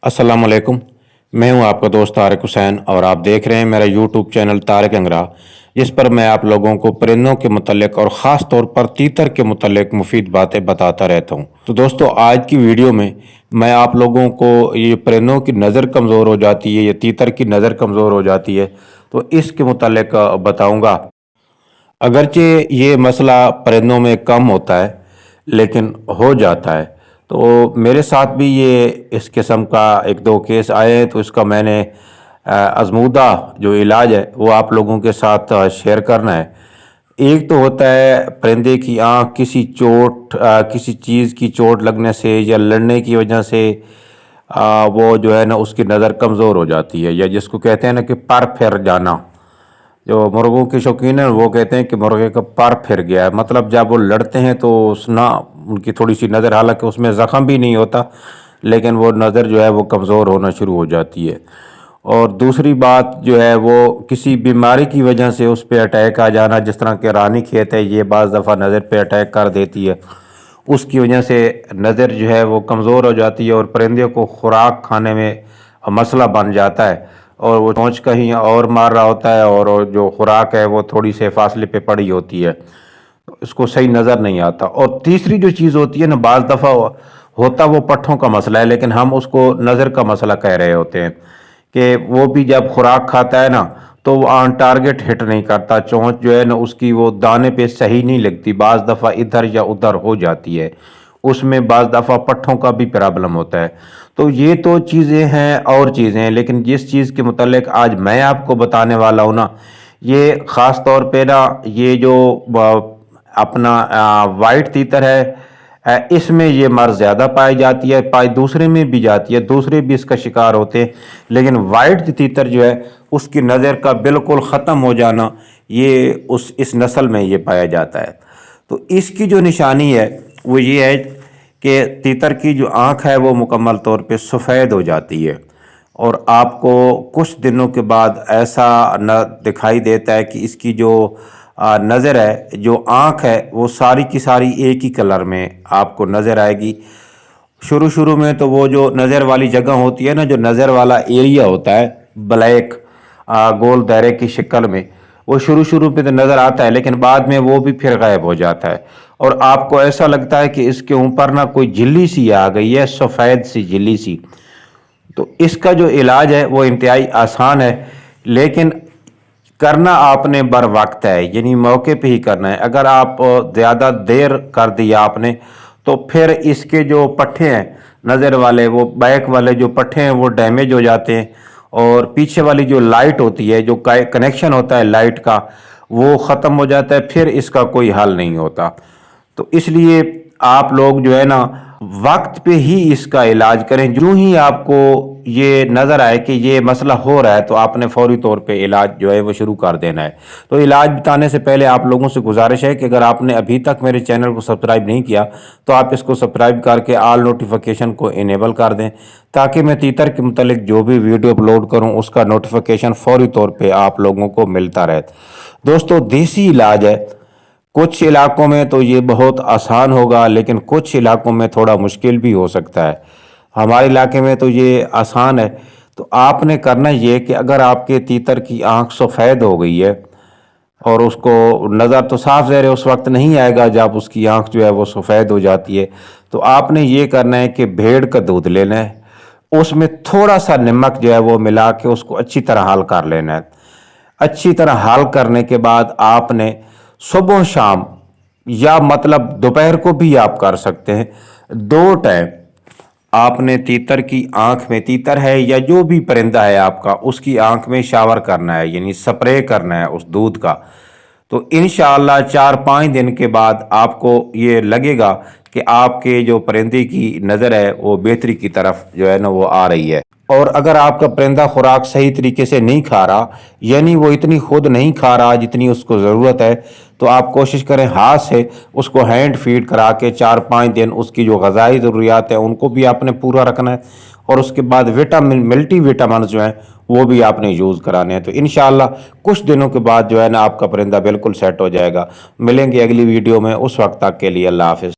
अस्सलाम वालेकुम। मैं हूं आपका दोस्त तारिक हुसैन और आप देख रहे हैं मेरा यूट्यूब चैनल तारिक अंगरा, जिस पर मैं आप लोगों को परिंदों के मुतल्लिक और ख़ास तौर पर तीतर के मुतल्लिक मुफीद बातें बताता रहता हूं। तो दोस्तों, आज की वीडियो में मैं आप लोगों को ये परिंदों की नज़र कमज़ोर हो जाती है या तीतर की नज़र कमज़ोर हो जाती है तो इसके मुतल्लिक बताऊँगा। अगरचे ये मसला परिंदों में कम होता है लेकिन हो जाता है। तो मेरे साथ भी ये इस किस्म का एक दो केस आए हैं, तो इसका मैंने आजमूदा जो इलाज है वो आप लोगों के साथ शेयर करना है। एक तो होता है परिंदे की आँख किसी चोट किसी चीज़ की चोट लगने से या लड़ने की वजह से वो जो है ना उसकी नज़र कमज़ोर हो जाती है, या जिसको कहते हैं ना कि पर फिर जाना। जो मुर्गों के शौकीन हैं वो कहते हैं कि मुर्गे का पर फिर गया है, मतलब जब वो लड़ते हैं तो ना उनकी थोड़ी सी नज़र, हालांकि उसमें ज़ख़म भी नहीं होता लेकिन वो नज़र जो है वो कमज़ोर होना शुरू हो जाती है। और दूसरी बात जो है वो किसी बीमारी की वजह से उस पर अटैक आ जाना, जिस तरह के रानीखेत है ये बाज़ दफ़ा नज़र पे अटैक कर देती है, उसकी वजह से नज़र जो है वो कमज़ोर हो जाती है और परिंदे को खुराक खाने में मसला बन जाता है और वो चोंच कहीं और मार रहा होता है और जो खुराक है वो थोड़ी से फासले पे पड़ी होती है, तो इसको सही नज़र नहीं आता। और तीसरी जो चीज़ होती है ना, बाज़ दफ़ा होता वो पट्ठों का मसला है लेकिन हम उसको नज़र का मसला कह रहे होते हैं कि वो भी जब खुराक खाता है ना तो वो ऑन टारगेट हिट नहीं करता, चोंच जो है ना उसकी वो दाने पे सही नहीं लगती, बाज़ दफ़ा इधर या उधर हो जाती है, उसमें बाज़ दफ़ा पट्ठों का भी प्रॉब्लम होता है। तो ये तो चीज़ें हैं और चीज़ें हैं, लेकिन जिस चीज़ के मुतालिक आज मैं आपको बताने वाला हूँ ना, ये ख़ास तौर पे ना ये जो अपना वाइट तीतर है, इसमें ये मर्ज़ ज़्यादा पाई जाती है, पाई दूसरे में भी जाती है, दूसरे भी इसका शिकार होते हैं, लेकिन वाइट तीतर जो है उसकी नज़र का बिल्कुल ख़त्म हो जाना ये इस नस्ल में ये पाया जाता है। तो इसकी जो निशानी है वो ये है कि तीतर की जो आँख है वो मुकम्मल तौर पे सफ़ेद हो जाती है और आपको कुछ दिनों के बाद ऐसा न दिखाई देता है कि इसकी जो नज़र है, जो आँख है वो सारी की सारी एक ही कलर में आपको नज़र आएगी। शुरू शुरू में तो वो जो नज़र वाली जगह होती है ना, जो नज़र वाला एरिया होता है ब्लैक गोल दायरे की शक्ल में, वो शुरू शुरू पे तो नज़र आता है लेकिन बाद में वो भी फिर गायब हो जाता है और आपको ऐसा लगता है कि इसके ऊपर ना कोई झिल्ली सी आ गई है, सफ़ेद सी झिल्ली सी। तो इसका जो इलाज है वो इंतहाई आसान है, लेकिन करना आपने बर वक्त है, यानी मौके पे ही करना है। अगर आप ज़्यादा देर कर दिया आपने तो फिर इसके जो पट्ठे हैं नज़र वाले, वो बैक वाले जो पट्ठे हैं वो डैमेज हो जाते हैं और पीछे वाली जो लाइट होती है, जो कनेक्शन होता है लाइट का, वो ख़त्म हो जाता है, फिर इसका कोई हल नहीं होता। तो इसलिए आप लोग जो है ना वक्त पे ही इसका इलाज करें। जो ही आपको ये नज़र आए कि ये मसला हो रहा है तो आपने फौरी तौर पे इलाज जो है वो शुरू कर देना है। तो इलाज बताने से पहले आप लोगों से गुजारिश है कि अगर आपने अभी तक मेरे चैनल को सब्सक्राइब नहीं किया तो आप इसको सब्सक्राइब करके ऑल नोटिफिकेशन को इनेबल कर दें, ताकि मैं तीतर के मुतालिक जो भी वीडियो अपलोड करूँ उसका नोटिफिकेशन फौरी तौर पर आप लोगों को मिलता रहे। दोस्तों, देसी इलाज है, कुछ इलाकों में तो ये बहुत आसान होगा लेकिन कुछ इलाकों में थोड़ा मुश्किल भी हो सकता है। हमारे इलाके में तो ये आसान है। तो आपने करना ये कि अगर आपके तीतर की आँख सफ़ेद हो गई है और उसको नज़र तो साफ ज़ाहिर है उस वक्त नहीं आएगा जब उसकी आँख जो है वो सफ़ेद हो जाती है, तो आपने ये करना है कि भेड़ का दूध लेना है, उसमें थोड़ा सा नमक जो है वो मिला के उसको अच्छी तरह हल कर लेना है। अच्छी तरह हल करने के बाद आपने सुबह शाम या मतलब दोपहर को भी आप कर सकते हैं, दो टाइम आपने तीतर की आंख में, तीतर है या जो भी परिंदा है आपका, उसकी आंख में शावर करना है, यानी स्प्रे करना है उस दूध का। तो इंशाअल्लाह 4-5 दिन के बाद आपको ये लगेगा कि आपके जो परिंदे की नज़र है वो बेहतरी की तरफ जो है ना वो आ रही है। और अगर आपका परिंदा खुराक सही तरीके से नहीं खा रहा, यानी वो इतनी खुद नहीं खा रहा जितनी उसको ज़रूरत है, तो आप कोशिश करें हाथ से उसको हैंड फीड करा के 4-5 दिन उसकी जो ग़िज़ाई ज़रूरियात है उनको भी आपने पूरा रखना है और उसके बाद विटामिन मल्टी विटामिन जो हैं वो भी आपने यूज़ कराने हैं। तो इंशाअल्लाह कुछ दिनों के बाद जो है ना आपका परिंदा बिल्कुल सेट हो जाएगा। मिलेंगे अगली वीडियो में, उस वक्त तक के लिए अल्लाह हाफ़िज़।